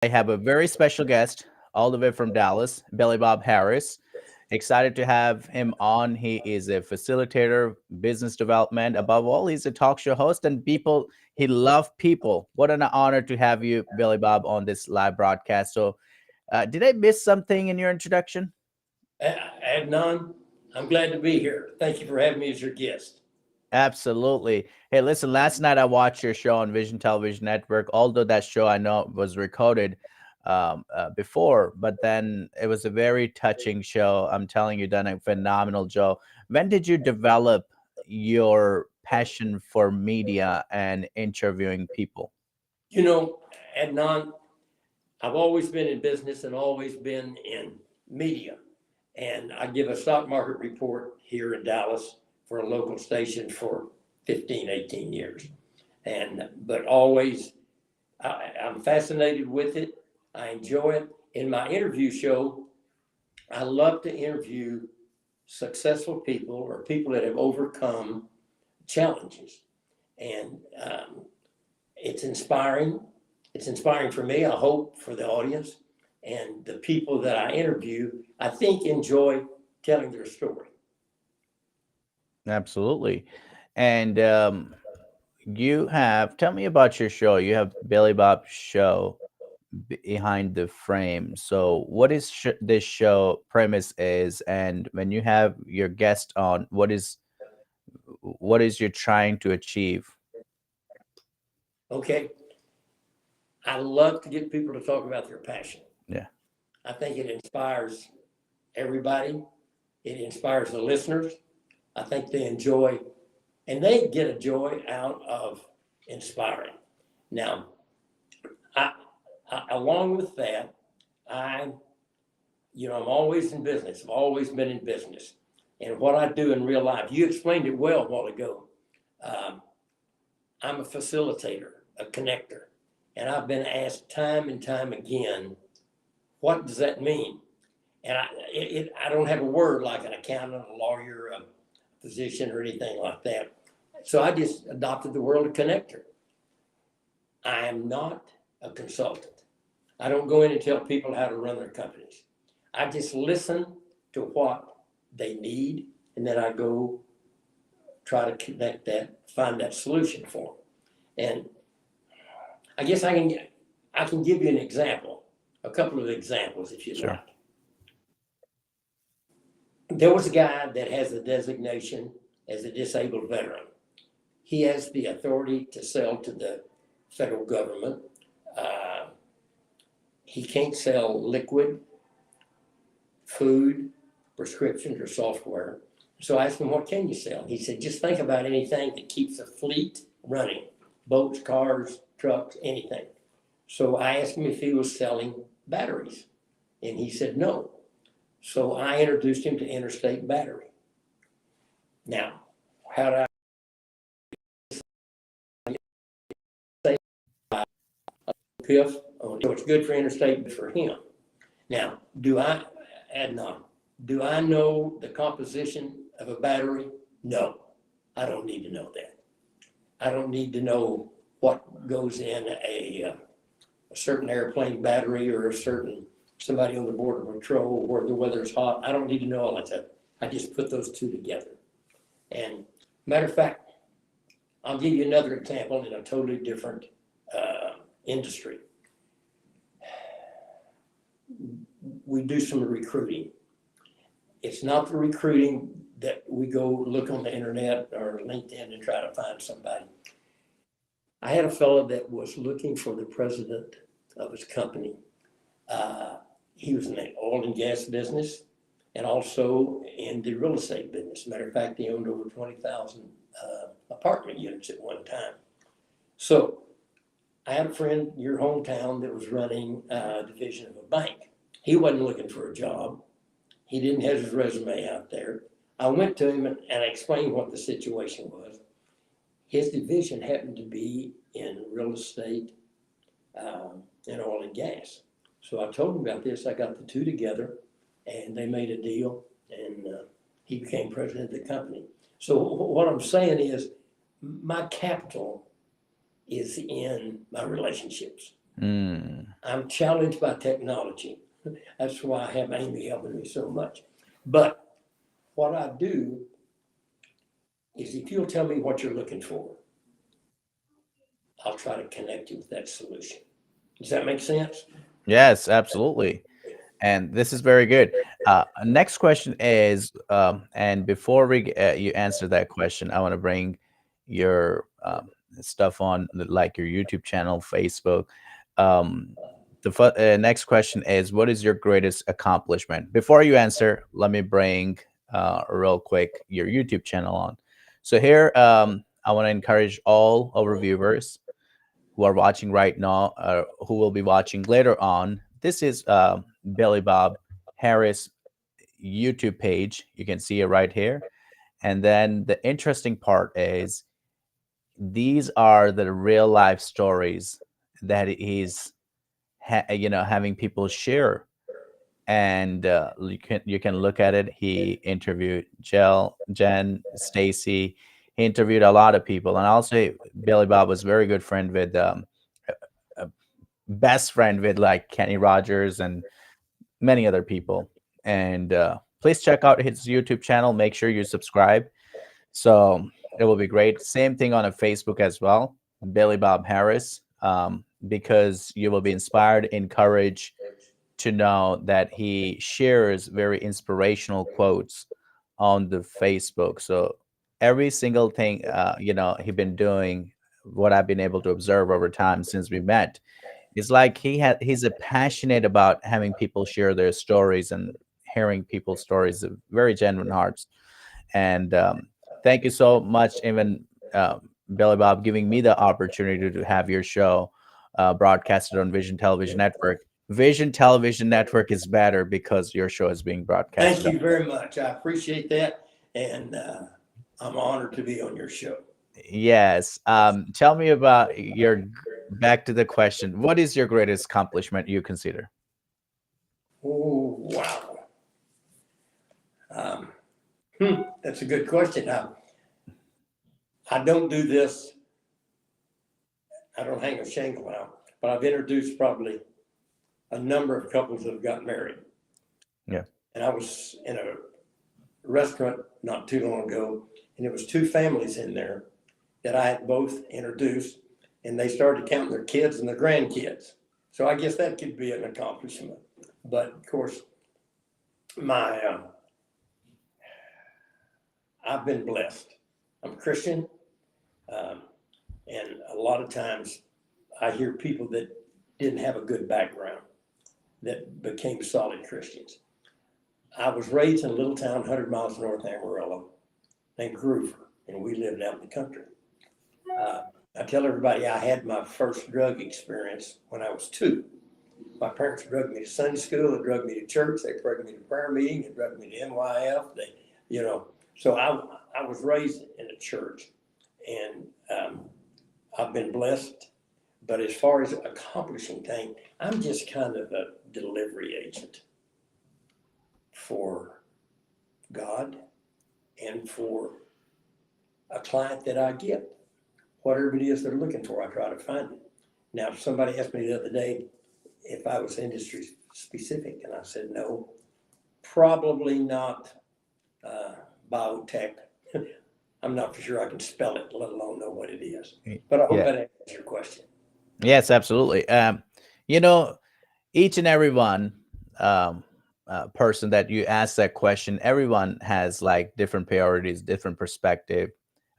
I have a very special guest all the way from Dallas, Billy Bob Harris. Excited to have him on. He is a facilitator, business development. Above all, he's a talk show host, and he loves people. What an honor to have you, Billy Bob, on this live broadcast. So, did I miss something in your introduction? Adnan, I'm glad to be here. Thank you for having me as your guest. Absolutely. Hey, listen, last night I watched your show on Vision Television Network, although that show I know was recorded before, but then it was a very touching show. I'm telling you, done a phenomenal job. When did you develop your passion for media and interviewing people? You know, Adnan, I've always been in business and always been in media. And I give a stock market report here in Dallas for a local station for 15, 18 years. But always, I'm fascinated with it. I enjoy it. In my interview show, I love to interview successful people or people that have overcome challenges. And it's inspiring. It's inspiring for me, I hope, for the audience. And the people that I interview, I think, enjoy telling their story. Absolutely. And tell me about your show. You have Billy Bob Show behind the frame. So, what is this show premise is, and when you have your guest on, what is you're trying to achieve? Okay. I love to get people to talk about their passion. Yeah, I think it inspires everybody. It inspires the listeners. I think they enjoy, and they get a joy out of inspiring. Now, I, along with that, I, I'm always in business. I've always been in business. And what I do in real life, you explained it well a while ago. Um, I'm a facilitator, a connector. And I've been asked time and time again, what does that mean? And I don't have a word like an accountant, a lawyer, a physician, or anything like that. So I just adopted the word of connector. I am not a consultant. I don't go in and tell people how to run their companies. I just listen to what they need, and then I go try to connect that, find that solution for them. And I guess I can give you an example, a couple of examples if you'd sure. like. There was a guy that has a designation as a disabled veteran. He has the authority to sell to the federal government. He can't sell liquid, food, prescriptions, or software. So I asked him, what can you sell? He said, just think about anything that keeps a fleet running, boats, cars, trucks, anything. So I asked him if he was selling batteries, and he said no. So I introduced him to Interstate Battery. Now, how do I say PIF? Oh, so it's good for Interstate, but for him. Now, Adnan, do I know the composition of a battery? No, I don't need to know that. I don't need to know what goes in a certain airplane battery or somebody on the border patrol where the weather's hot. I don't need to know all that stuff. I just put those two together. And matter of fact, I'll give you another example in a totally different industry. We do some recruiting. It's not the recruiting that we go look on the internet or LinkedIn and try to find somebody. I had a fellow that was looking for the president of his company. He was in the oil and gas business and also in the real estate business. Matter of fact, he owned over 20,000 apartment units at one time. So I had a friend in your hometown that was running a division of a bank. He wasn't looking for a job. He didn't have his resume out there. I went to him and I explained what the situation was. His division happened to be in real estate and oil and gas. So I told him about this. I got the two together and they made a deal and he became president of the company. So what I'm saying is my capital is in my relationships. Mm. I'm challenged by technology. That's why I have Amy helping me so much. But what I do is if you'll tell me what you're looking for, I'll try to connect you with that solution. Does that make sense? Yes, absolutely. And this is very good. Next question is, and before you answer that question, I want to bring your stuff on, like your YouTube channel, Facebook. Um, the next question is, what is your greatest accomplishment? Before you answer, let me bring real quick your YouTube channel on. So here, I want to encourage all our viewers who are watching right now, who will be watching later on. This is Billy Bob Harris YouTube page. You can see it right here. And then the interesting part is these are the real life stories that he's having people share. And you can look at it. He interviewed Jen, Stacy. He interviewed a lot of people, and also Billy Bob was very good friend with best friend with like Kenny Rogers and many other people. And please check out his YouTube channel. Make sure you subscribe. So it will be great. Same thing on a Facebook as well, Billy Bob Harris, because you will be inspired, encouraged to know that he shares very inspirational quotes on the Facebook. So every single thing, he been doing, what I've been able to observe over time since we met, it's like he's a passionate about having people share their stories and hearing people's stories of very genuine hearts. And thank you so much, even Billy Bob, giving me the opportunity to have your show broadcasted on Vision Television Network. Vision Television Network is better because your show is being Thank broadcasted on. you very much. I appreciate that. And I'm honored to be on your show. Yes. Tell me about your, back to the question. What is your greatest accomplishment you consider? Oh, wow. Um, that's a good question. I don't do this. I don't hang a shingle out, but I've introduced probably a number of couples that have got married. Yeah. And I was in a restaurant not too long ago, and there was two families in there that I had both introduced, and they started counting their kids and their grandkids. So I guess that could be an accomplishment. But of course, my I've been blessed. I'm Christian, um, and a lot of times I hear people that didn't have a good background that became solid Christians. I was raised in a little town 100 miles north of Amarillo named Groover, and we lived out in the country. Uh, I tell everybody I had my first drug experience when I was 2. My parents drugged me to Sunday school, they drugged me to church, they drugged me to prayer meeting, they drugged me to NYF. So I was raised in a church, and I've been blessed. But as far as accomplishing things, I'm just kind of a delivery agent for God and for a client that I get. Whatever it is they're looking for, I try to find it. Now, somebody asked me the other day if I was industry specific, and I said no, probably not biotech. I'm not for sure I can spell it, let alone know what it is. But I hope Yeah. that answers your question. Yes, absolutely. You know, each and every one person that you ask that question, everyone has like different priorities, different perspective,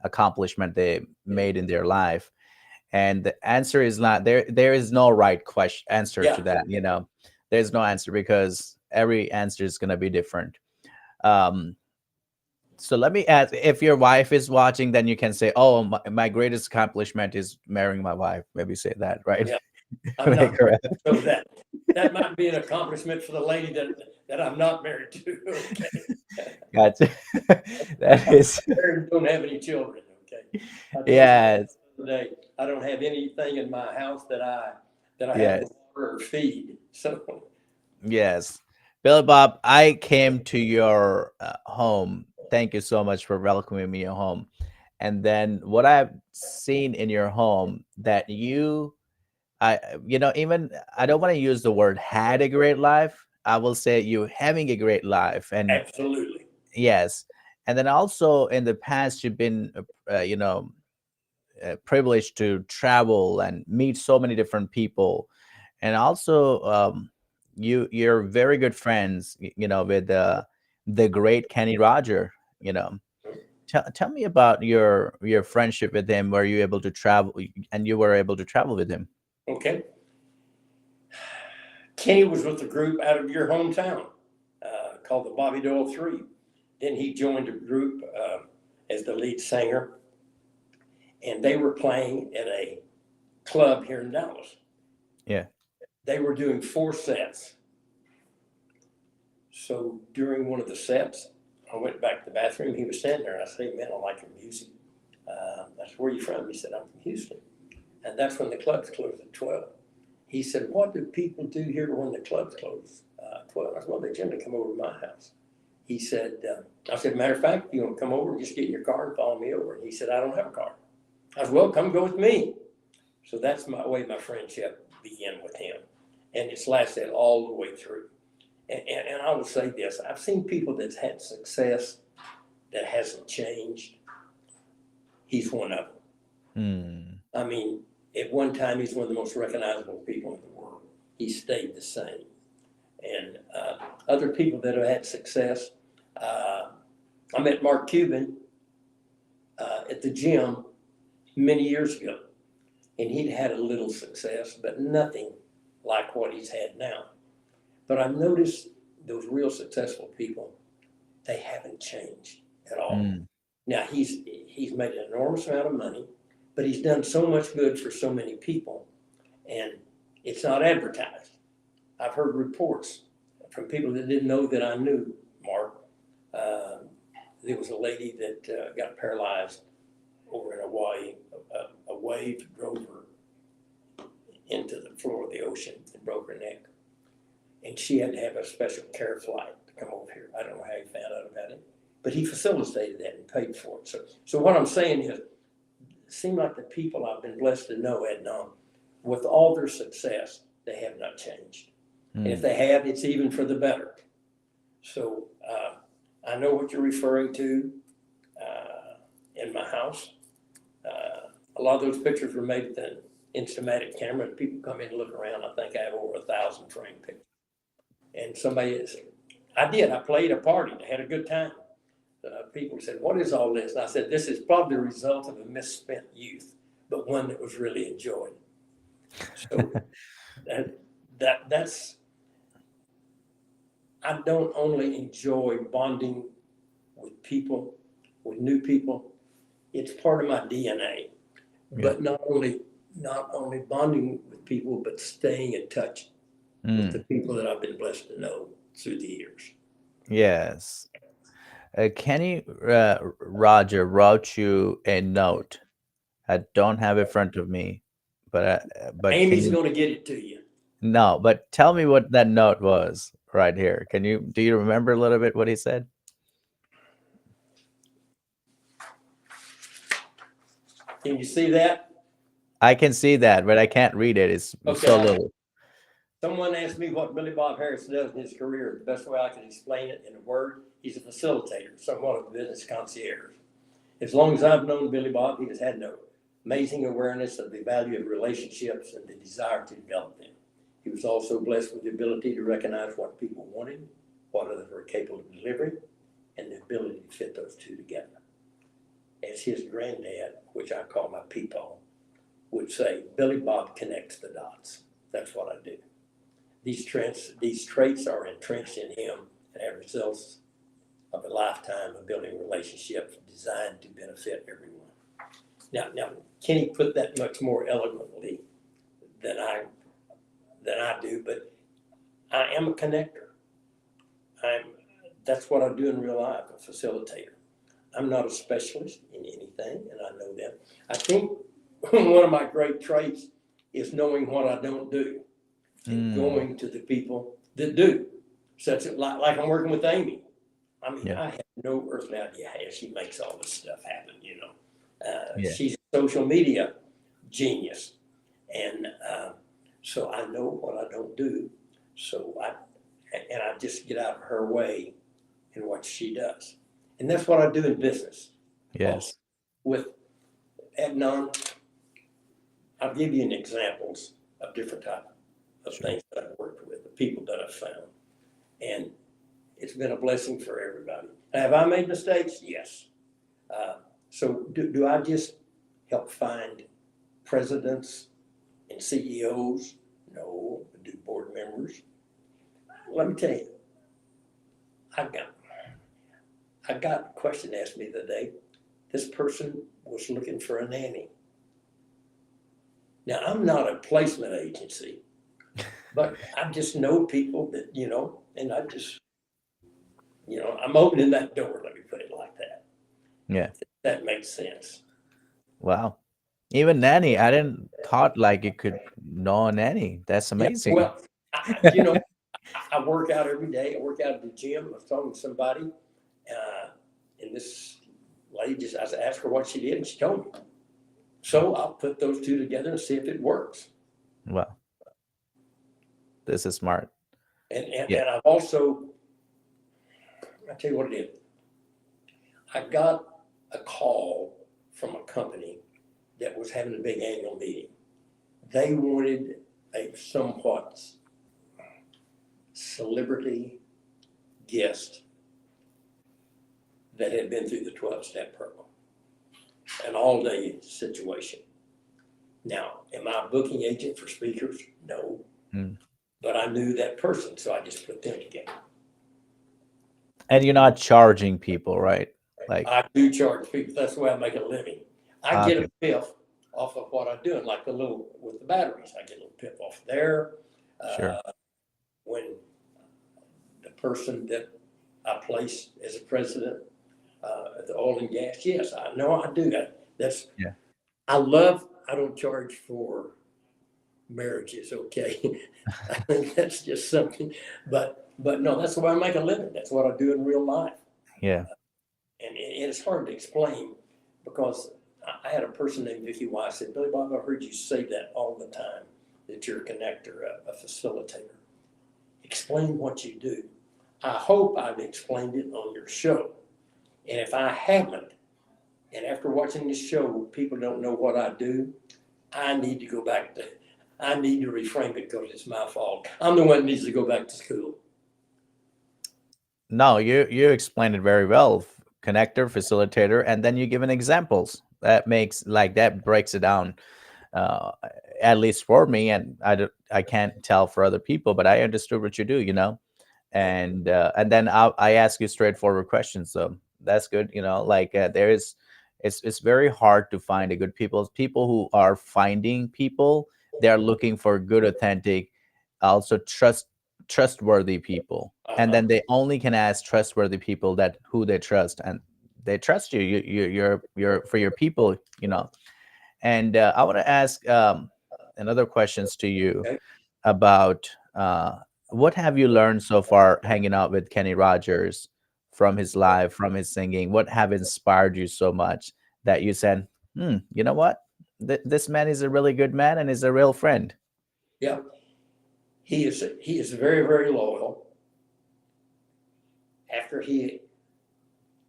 accomplishment they made in their life. And the answer is not there. There is no right question answer to Yeah. that. There's no answer because every answer is going to be different. Um, so let me ask, if your wife is watching, then you can say, oh, my greatest accomplishment is marrying my wife. Maybe say that, right? Yeah. I'm Make not her. so that might be an accomplishment for the lady that I'm not married to. Okay. Gotcha. That is, Married, don't have any children. Okay. I told you yes, today I don't have anything in my house that I have to yes, water or feed. So yes. Billy Bob, I came to your home. Thank you so much for welcoming me your home. And then what I've seen in your home, that you I, even I don't want to use the word had a great life. I will say you having a great life, and Absolutely. yes, and then also in the past you've been, privileged to travel and meet so many different people, and also you're very good friends, with the great Kenny Roger. You know, tell me about your friendship with him. Were you able to travel, and you were able to travel with him? Okay. Kenny was with a group out of your hometown called the Bobby Doyle Three. Then he joined a group as the lead singer, and they were playing at a club here in Dallas. Yeah. They were doing 4 sets. So during one of the sets, I went back to the bathroom. He was standing there, and I said, "Man, I like your music." I said, "Where are you from?" He said, "I'm from Houston." And that's when the clubs closed at 12. He said, "What do people do here when the clubs close 12?" I said, "Well, they generally come over to my house." He said, I said, "Matter of fact, if you want to come over, just get in your car and follow me over." And he said, "I don't have a car." I said, "Well, come go with me." So that's my way my friendship began with him. And it's lasted all the way through. And I will say this, I've seen people that's had success that hasn't changed. He's one of them. Hmm. I mean, at one time, he's one of the most recognizable people in the world. He stayed the same. And other people that have had success, I met Mark Cuban at the gym many years ago, and he'd had a little success, but nothing like what he's had now. But I've noticed those real successful people, they haven't changed at all. Hmm. Now he's made an enormous amount of money, but he's done so much good for so many people, and it's not advertised. I've heard reports from people that didn't know that I knew Mark. Uh, there was a lady that got paralyzed over in Hawaii. A wave drove her into the floor of the ocean and broke her neck. And she had to have a special care flight to come over here. I don't know how he found out about it, but he facilitated that and paid for it. So what I'm saying is, it seemed like the people I've been blessed to know, Adnan, with all their success, they have not changed. And if Hmm. they have, it's even for the better. So I know what you're referring to in my house. A lot of those pictures were made with an Instamatic camera, and people come in and look around. I think I have over 1,000 framed pictures. And somebody is, I did. I played a party. I had a good time. People said, "What is all this?" And I said, "This is probably the result of a misspent youth, but one that was really enjoyed." So that's. I don't only enjoy bonding with people, with new people. It's part of my DNA. Yeah. But not only bonding with people, but staying in touch with the Hmm. people that I've been blessed to know through the years. Yes. Kenny Roger wrote you a note. I don't have it in front of me, but can Amy's you? going to get it to you. No, but tell me what that note was right here. Do you remember a little bit what he said? Can you see that? I can see that, but I can't read it. It's so Okay. little. Someone asked me what Billy Bob Harris does in his career. The best way I can explain it in a word, he's a facilitator, somewhat of a business concierge. As long as I've known Billy Bob, he has had no amazing awareness of the value of relationships and the desire to develop them. He was also blessed with the ability to recognize what people wanted, what others were capable of delivering, and the ability to fit those two together. As his granddad, which I call my peepaw, would say, Billy Bob connects the dots. That's what I do. These traits are entrenched in him and are results of a lifetime of building relationships designed to benefit everyone. Now, Kenny put that much more eloquently than I do, but I am a connector. I'm That's what I do in real life, a facilitator. I'm not a specialist in anything, and I know that. I think one of my great traits is knowing what I don't do and Mm, going to the people that do. Such like I'm working with Amy. I mean, yeah, I have no earthly idea how she makes all this stuff happen. yeah. She's a social media genius. And So I know what I don't do. And I just get out of her way in what she does. And that's what I do in business. Yes. With Adnan, I'll give you an examples of different type of Sure. things that I've worked with, the people that I've found. And it's been a blessing for everybody. Have I made mistakes? Yes. So do I just help find presidents and CEOs? No, I do board members. Let me tell you, I got a question asked me the other day. This person was looking for a nanny. Now, I'm not a placement agency, but I just know people that, and I just, I'm opening that door, let me put it like that. Yeah. That makes sense. Wow. Even nanny, I didn't thought like you could know a nanny. That's Yeah, amazing. well, I work out every day. I work out at the gym. I was talking to somebody, and this lady I asked her what she did, and she told me. So I'll put those two together and see if it works. Wow. This is smart. And Yeah. I've also, I'll tell you what it is. I got a call from a company that was having a big annual meeting. They wanted a somewhat celebrity guest that had been through the 12-step program, an all-day situation. Now, am I a booking agent for speakers? No. Mm. But I knew that person, so I just put them together. And you're not charging people, right? Like, I do charge people. That's the way I make a living. I get okay. a piff off of what I do, and like with the batteries, I get a little piff off there. Sure. When the person that I place as a president at the oil and gas, yes, I know I do that. Yeah. I don't charge for marriages, okay? I think that's just something, but no, that's the way I make a living. That's what I do in real life. Yeah. And it's hard to explain because I had a person named Vicky Wise said, Billy Bob, I heard you say that all the time, that you're a connector, a facilitator. Explain what you do. I hope I've explained it on your show. And if I haven't, and after watching this show, people don't know what I do, I need to reframe it because it's my fault. I'm the one that needs to go back to school. No, you explained it very well. Connector, facilitator, and then you give an examples. That breaks it down. Uh, at least for me, and I can't tell for other people, but I understood what you do, and then I ask you straightforward questions. So that's good, like it's very hard to find a good people who are finding people. They're looking for good, authentic, also trustworthy people, and then they only can ask trustworthy people that who they trust, and they trust you. You're for your people, and I want to ask another questions to you Okay. about what have you learned so far hanging out with Kenny Rogers, from his live, from his singing? What have inspired you so much that you said, you know what? This man is a really good man and is a real friend. Yeah. He is very, very loyal. After he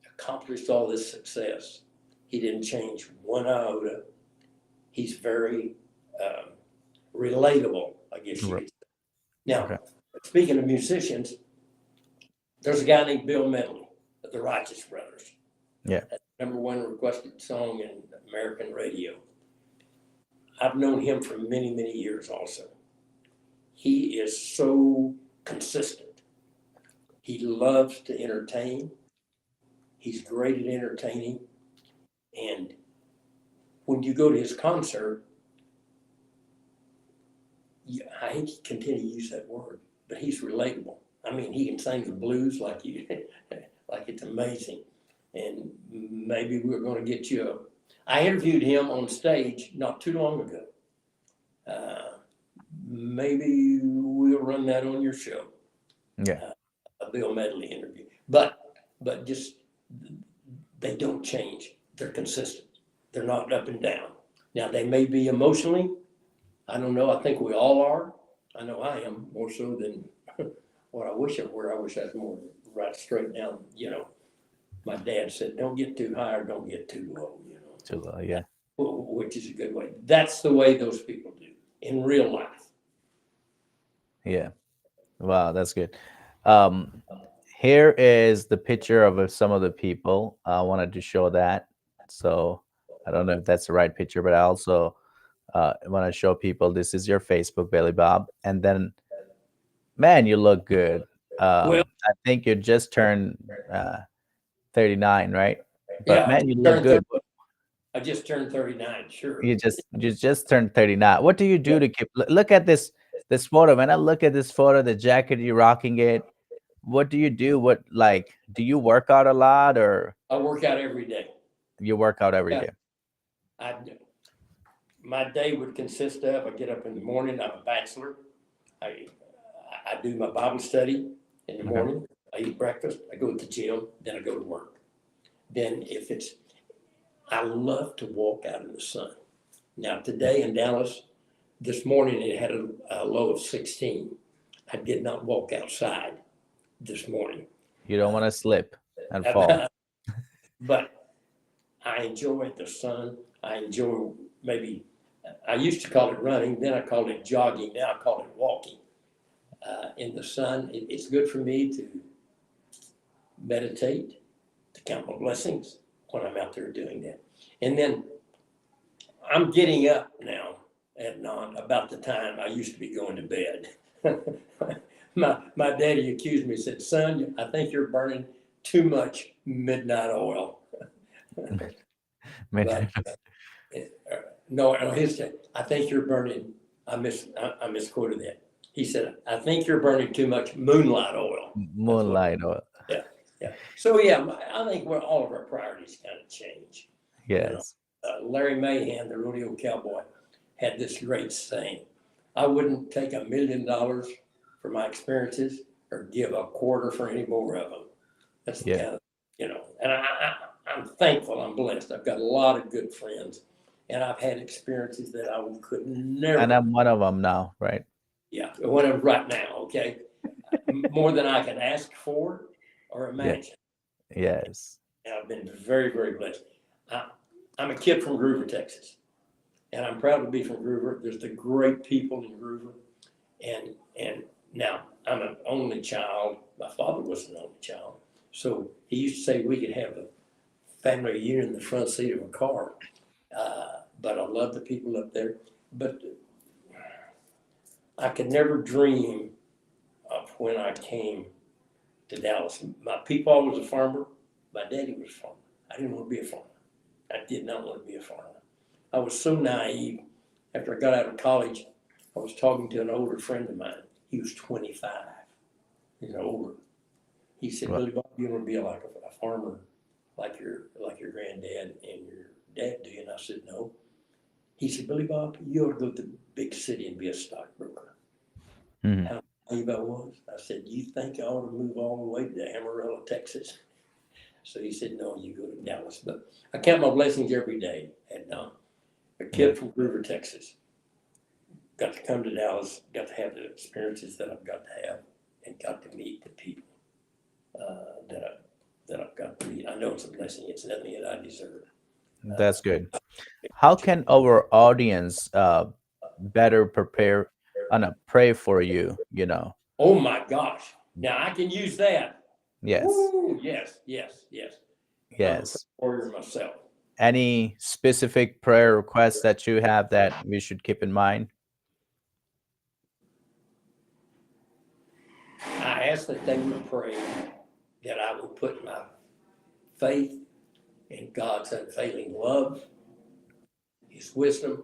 accomplished all this success, he didn't change one iota. He's very relatable, I guess you could say. Now, Okay. speaking of musicians, there's a guy named Bill Medley of the Righteous Brothers. Yeah. That's the #1 requested song in American radio. I've known him for many, many years also. He is so consistent. He loves to entertain. He's great at entertaining. And when you go to his concert, I hate to continue to use that word, but he's relatable. I mean, he can sing the blues like it's amazing. And maybe we're going to get you I interviewed him on stage not too long ago. Maybe we'll run that on your show. Yeah. A Bill Medley interview. But just, they don't change. They're consistent. They're not up and down. Now, they may be emotionally I don't know. I think we all are. I know I am more so than what I wish I were. I wish I was more right straight down. My dad said, "Don't get too high or don't get too low." Too low, yeah. Which is a good way. That's the way those people do in real life. Yeah. Wow, that's good. Um, Here is the picture of some of the people. I wanted to show that. So I don't know if that's the right picture, but I also want to show people this is your Facebook, Billy Bob. And then, man, you look good. Well, I think you just turned 39, right? But yeah, man, you look good. I just turned 39. Sure. You just turned 39. What do you Yeah. do to keep look at this photo? When I look at this photo, the jacket you're rocking it, what do you do? What like do you work out a lot or I work out every day. you work out every Yeah. day? I, my day would consist of, I get up in the morning, I'm a bachelor. I, I do my Bible study in the Okay. morning. I eat breakfast. I go to the gym. Then I go to work. Then I love to walk out in the sun. Now today in Dallas, this morning it had a low of 16. I did not walk outside this morning. You don't want to slip and fall. But I enjoy the sun. I enjoy maybe, I used to call it running, then I called it jogging, now I call it walking. In the sun, it's good for me to meditate, to count my blessings when I'm out there doing that. And then I'm getting up now at about the time I used to be going to bed. my daddy accused me, said, "Son, I think you're burning too much midnight oil." Man, But no, I think you're burning. I misquoted that. He said, "I think you're burning too much moonlight oil." That's what. moonlight or Yeah, yeah. So yeah, I think all of our priorities kind of change. yes. Larry Mahan, the rodeo cowboy, had this great saying: "I wouldn't take $1 million for my experiences, or give a quarter for any more of them." That's the Yeah. kind of, and I'm thankful. I'm blessed. I've got a lot of good friends, and I've had experiences that I could And never. I'm one of them now, right? Yeah, what I'm right now. Okay, more than I can ask for or Yeah. imagine. Yes. And I've been very, very blessed. I, I'm a kid from Groover, Texas, and I'm proud to be from Groover. There's the great people in Groover, and now I'm an only child. My father was an only child, so he used to say we could have a family reunion in the front seat of a car. But I love the people up there. But I could never dream of when I came to Dallas. My people was a farmer. My daddy was a farmer. I didn't want to be a farmer. I did not want to be a farmer. I was so naive. After I got out of college, I was talking to an older friend of mine. He was 25. He's older. He said, Well, "Billy Bob, you want to be like a farmer, like your granddad and your dad do?" And I said, "No." He said, "Billy Bob, you ought to go to the big city and be a stockbroker." mhm. How naive I was. I said, "You think I ought to move all the way to Amarillo, Texas?" So he said, "No, you go to Dallas." But I count my blessings every day. And a Yeah. kid from Groover, Texas, got to come to Dallas, got to have the experiences that I've got to have, and got to meet the people that I've got to meet. I know it's a blessing. It's nothing that I deserve. That's good. How can our audience better prepare and pray for you, you know? Oh my gosh! Now I can use that. Yes. Woo! Yes, yes, yes. I'm a prayer Yes. warrior myself. Any specific prayer requests that you have that we should keep in mind? I ask that they would pray that I would put my faith in God's unfailing love, His wisdom,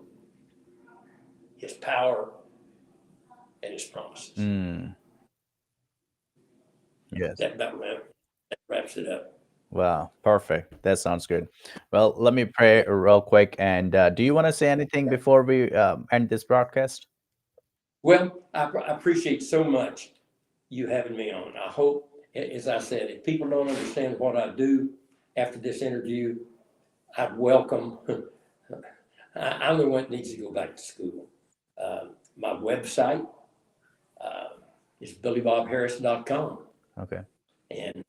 His power, and His promises. Mm, yes. That wraps it up. Wow. Perfect. That sounds good. Well, let me pray real quick. And do you want to say anything before we end this broadcast? Well, I appreciate so much you having me on. I hope, as I said, if people don't understand what I do after this interview, I'd welcome. I'm the one that needs to go back to school. My website is billybobharris.com. Okay. And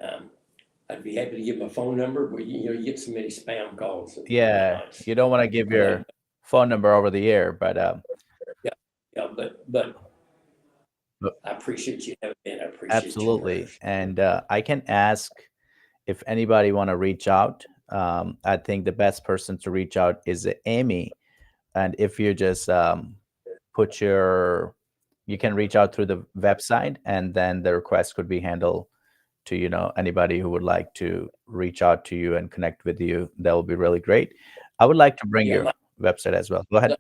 I'd be happy to give my phone number, but you get so many spam calls. Yeah, you don't want to give your phone number over the air, but yeah, but I appreciate you having me. I appreciate absolutely. you. And I can ask if anybody want to reach out. I think the best person to reach out is Amy. And if you just put you can reach out through the website, and then the request could be handled to anybody who would like to reach out to you and connect with you. That would be really great. I would like to bring your website as well. Go ahead.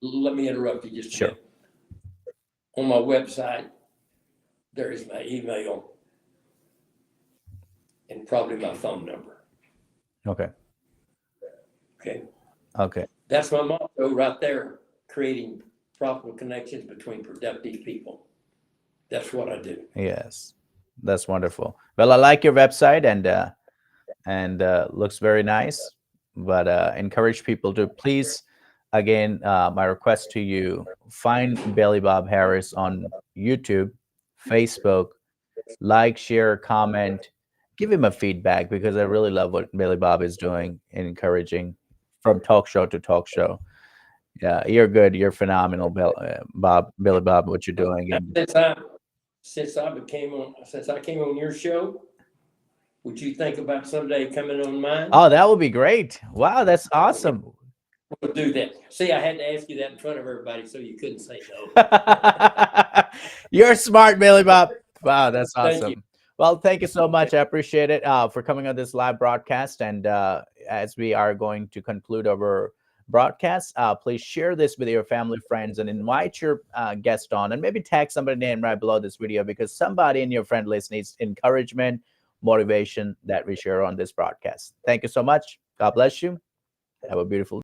Let me interrupt you just a Sure. bit. On my website, there is my email and probably my phone number. Okay. Okay. That's my motto right there, creating profitable connections between productive people. That's what I do. Yes, that's wonderful. Well, I like your website, and looks very nice. But encourage people to please, again, my request to you: find Billy Bob Harris on YouTube, Facebook, like, share, comment, give him a feedback, because I really love what Billy Bob is doing and encouraging from talk show to talk show. Yeah, you're good. You're phenomenal, Billy Bob, what you're doing. And Since I came on your show, would you think about someday coming on mine? oh, that would be great. Wow, that's awesome. We'll do that. See, I had to ask you that in front of everybody so you couldn't say no. You're smart, Billy Bob. Wow, that's Thank you. awesome. Well, thank you so much. I appreciate it for coming on this live broadcast. And as we are going to conclude our broadcast, please share this with your family, friends, and invite your guest on, and maybe tag somebody name right below this video, because somebody in your friend list needs encouragement, motivation that we share on this broadcast. Thank you so much. God bless you. Have a beautiful day.